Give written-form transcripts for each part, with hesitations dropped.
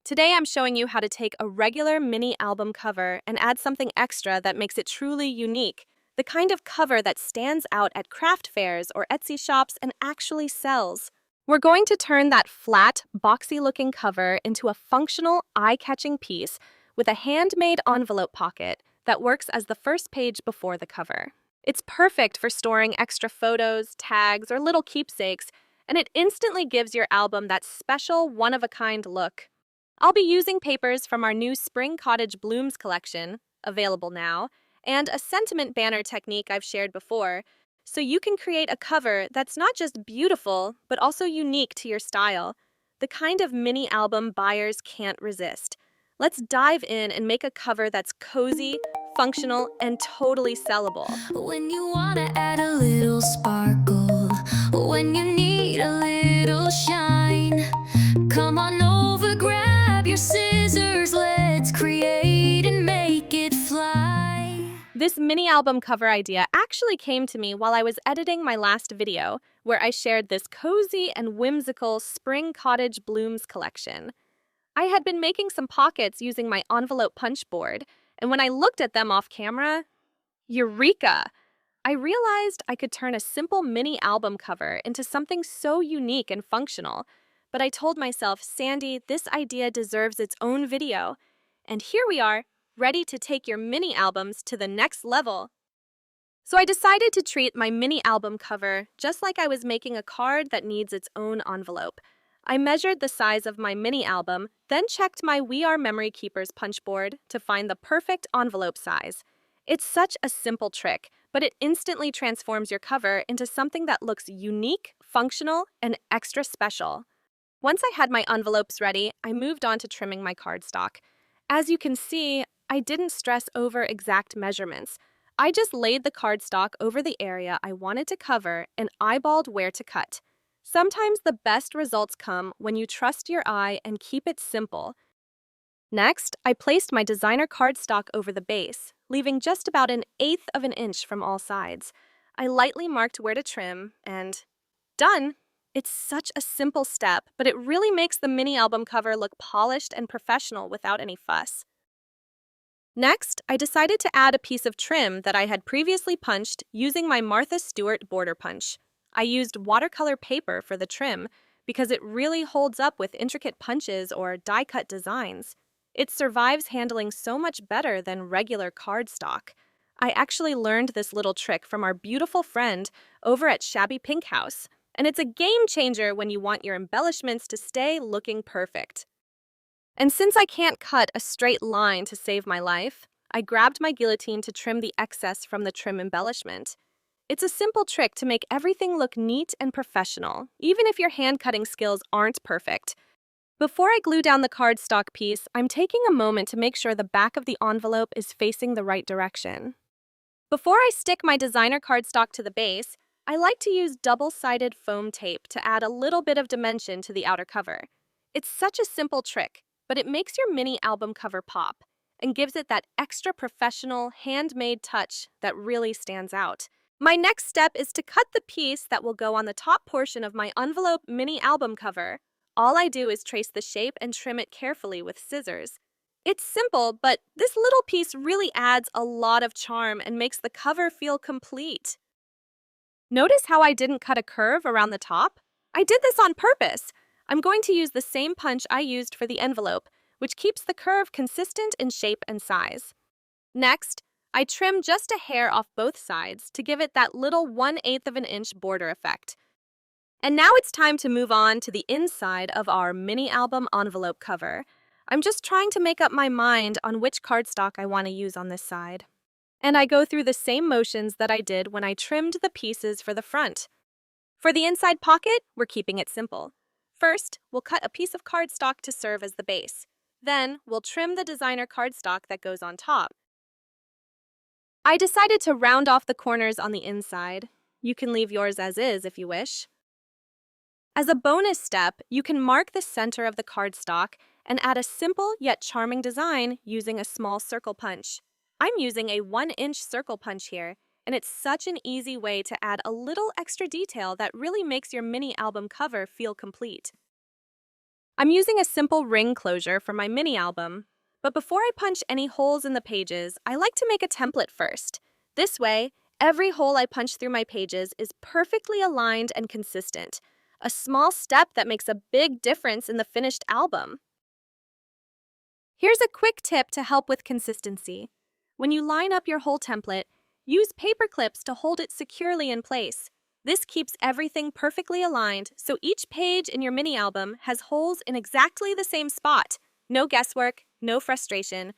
Today I'm showing you how to take a regular mini album cover and add something extra that makes it truly unique. The kind of cover that stands out at craft fairs or Etsy shops and actually sells. We're going to turn that flat, boxy-looking cover into a functional, eye-catching piece with a handmade envelope pocket that works as the first page before the cover. It's perfect for storing extra photos, tags, or little keepsakes, and it instantly gives your album that special, one-of-a-kind look. I'll be using papers from our new Spring Cottage Blooms collection, available now, and a sentiment banner technique I've shared before, so you can create a cover that's not just beautiful, but also unique to your style. The kind of mini album buyers can't resist. Let's dive in and make a cover that's cozy, functional, and totally sellable. When you wanna add a little sparkle, when you need a little shine, come on over, grab your scissors, let's create and make it fly. This mini album cover idea actually came to me while I was editing my last video, where I shared this cozy and whimsical Spring Cottage Blooms collection. I had been making some pockets using my envelope punch board, and when I looked at them off camera, eureka! I realized I could turn a simple mini album cover into something so unique and functional. But I told myself, Sandy, this idea deserves its own video. And here we are, ready to take your mini albums to the next level. So I decided to treat my mini album cover just like I was making a card that needs its own envelope. I measured the size of my mini album, then checked my We Are Memory Keepers punch board to find the perfect envelope size. It's such a simple trick, but it instantly transforms your cover into something that looks unique, functional, and extra special. Once I had my envelopes ready, I moved on to trimming my cardstock. As you can see, I didn't stress over exact measurements. I just laid the cardstock over the area I wanted to cover and eyeballed where to cut. Sometimes the best results come when you trust your eye and keep it simple. Next, I placed my designer cardstock over the base, leaving just about 1/8 of an inch from all sides. I lightly marked where to trim, and done! It's such a simple step, but it really makes the mini album cover look polished and professional without any fuss. Next, I decided to add a piece of trim that I had previously punched using my Martha Stewart border punch. I used watercolor paper for the trim because it really holds up with intricate punches or die-cut designs. It survives handling so much better than regular cardstock. I actually learned this little trick from our beautiful friend over at Shabby Pink House, and it's a game changer when you want your embellishments to stay looking perfect. And since I can't cut a straight line to save my life, I grabbed my guillotine to trim the excess from the trim embellishment. It's a simple trick to make everything look neat and professional, even if your hand-cutting skills aren't perfect. Before I glue down the cardstock piece, I'm taking a moment to make sure the back of the envelope is facing the right direction. Before I stick my designer cardstock to the base, I like to use double-sided foam tape to add a little bit of dimension to the outer cover. It's such a simple trick, but it makes your mini album cover pop and gives it that extra professional, handmade touch that really stands out. My next step is to cut the piece that will go on the top portion of my envelope mini album cover. All I do is trace the shape and trim it carefully with scissors. It's simple, but this little piece really adds a lot of charm and makes the cover feel complete. Notice how I didn't cut a curve around the top? I did this on purpose. I'm going to use the same punch I used for the envelope, which keeps the curve consistent in shape and size. Next, I trim just a hair off both sides to give it that little 1/8 of an inch border effect. And now it's time to move on to the inside of our mini album envelope cover. I'm just trying to make up my mind on which cardstock I want to use on this side. And I go through the same motions that I did when I trimmed the pieces for the front. For the inside pocket, we're keeping it simple. First, we'll cut a piece of cardstock to serve as the base. Then, we'll trim the designer cardstock that goes on top. I decided to round off the corners on the inside. You can leave yours as is if you wish. As a bonus step, you can mark the center of the cardstock and add a simple yet charming design using a small circle punch. I'm using a 1-inch circle punch here, and it's such an easy way to add a little extra detail that really makes your mini album cover feel complete. I'm using a simple ring closure for my mini album. But before I punch any holes in the pages, I like to make a template first. This way, every hole I punch through my pages is perfectly aligned and consistent. A small step that makes a big difference in the finished album. Here's a quick tip to help with consistency. When you line up your whole template, use paper clips to hold it securely in place. This keeps everything perfectly aligned, so each page in your mini album has holes in exactly the same spot. No guesswork, no frustration.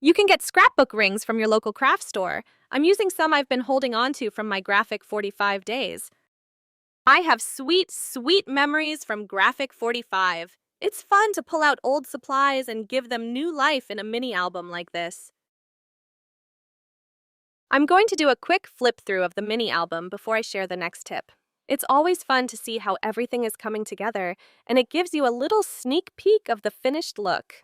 You can get scrapbook rings from your local craft store. I'm using some I've been holding on to from my graphic 45 days. I have sweet, sweet memories from graphic 45. It's fun to pull out old supplies and give them new life in a mini album like this. I'm going to do a quick flip through of the mini album before I share the next tip. It's always fun to see how everything is coming together, and it gives you a little sneak peek of the finished look.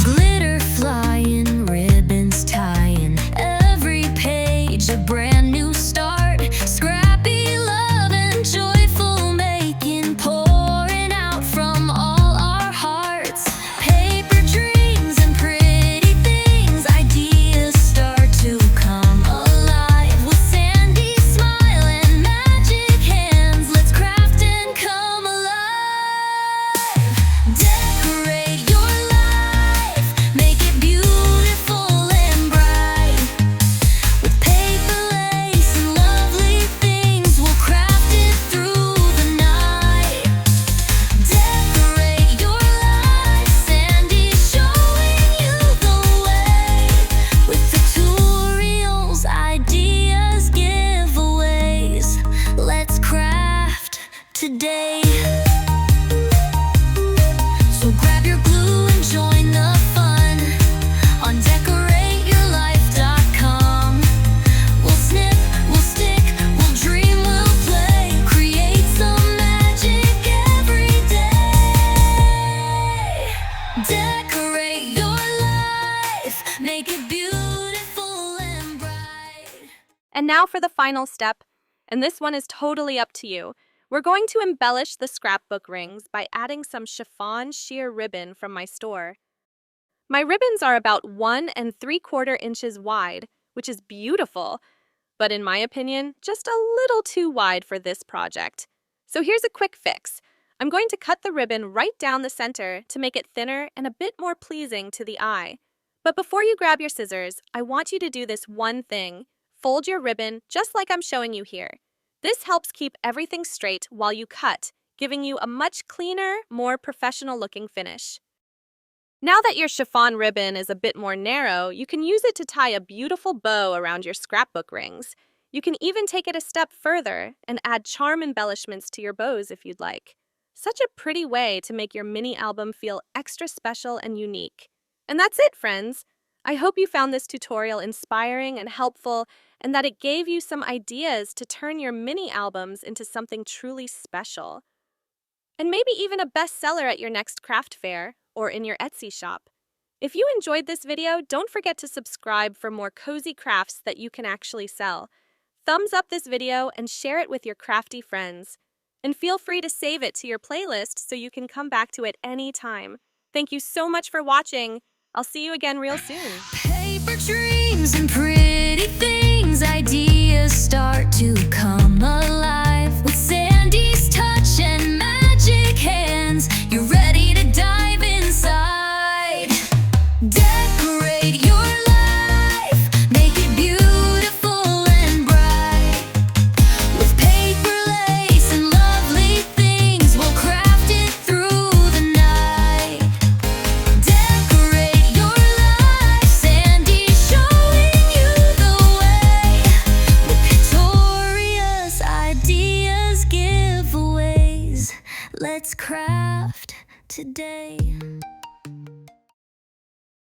Glitter flying, ribbons tying, every page a brand new start. Scrappy love and joyful making, pouring out from all our hearts. Paper dreams and pretty things, ideas start to come alive. With Sandy smile and magic hands, let's craft and come alive. Decorate your life, make it beautiful and bright. With paper lace and lovely things, we'll craft it through the night. Decorate your life, Sandy showing you the way. With tutorials, ideas, giveaways, let's craft today. So grab your glue and join the fun on decorateyourlife.com. We'll snip, we'll stick, we'll dream, we'll play, create some magic every day. Decorate your life, make it beautiful and bright. And now for the final step, and this one is totally up to you. We're going to embellish the scrapbook rings by adding some chiffon sheer ribbon from my store. My ribbons are about 1 3/4 inches wide, which is beautiful, but in my opinion, just a little too wide for this project. So here's a quick fix. I'm going to cut the ribbon right down the center to make it thinner and a bit more pleasing to the eye. But before you grab your scissors, I want you to do this one thing. Fold your ribbon just like I'm showing you here. This helps keep everything straight while you cut, giving you a much cleaner, more professional-looking finish. Now that your chiffon ribbon is a bit more narrow, you can use it to tie a beautiful bow around your scrapbook rings. You can even take it a step further and add charm embellishments to your bows if you'd like. Such a pretty way to make your mini album feel extra special and unique. And that's it, friends! I hope you found this tutorial inspiring and helpful, and that it gave you some ideas to turn your mini albums into something truly special. And maybe even a bestseller at your next craft fair or in your Etsy shop. If you enjoyed this video, don't forget to subscribe for more cozy crafts that you can actually sell. Thumbs up this video and share it with your crafty friends. And feel free to save it to your playlist so you can come back to it anytime. Thank you so much for watching. I'll see you again real soon. Paper dreams and pretty things, ideas start to come alive. With Sandy's touch and magic hands, you're ready to dive inside. Decorate your life, make it beautiful and bright. With paper lace and lovely things, we'll craft it through the night. Decorate your life, Sandy showing you the way. With victorious ideas, giveaways, let's craft today.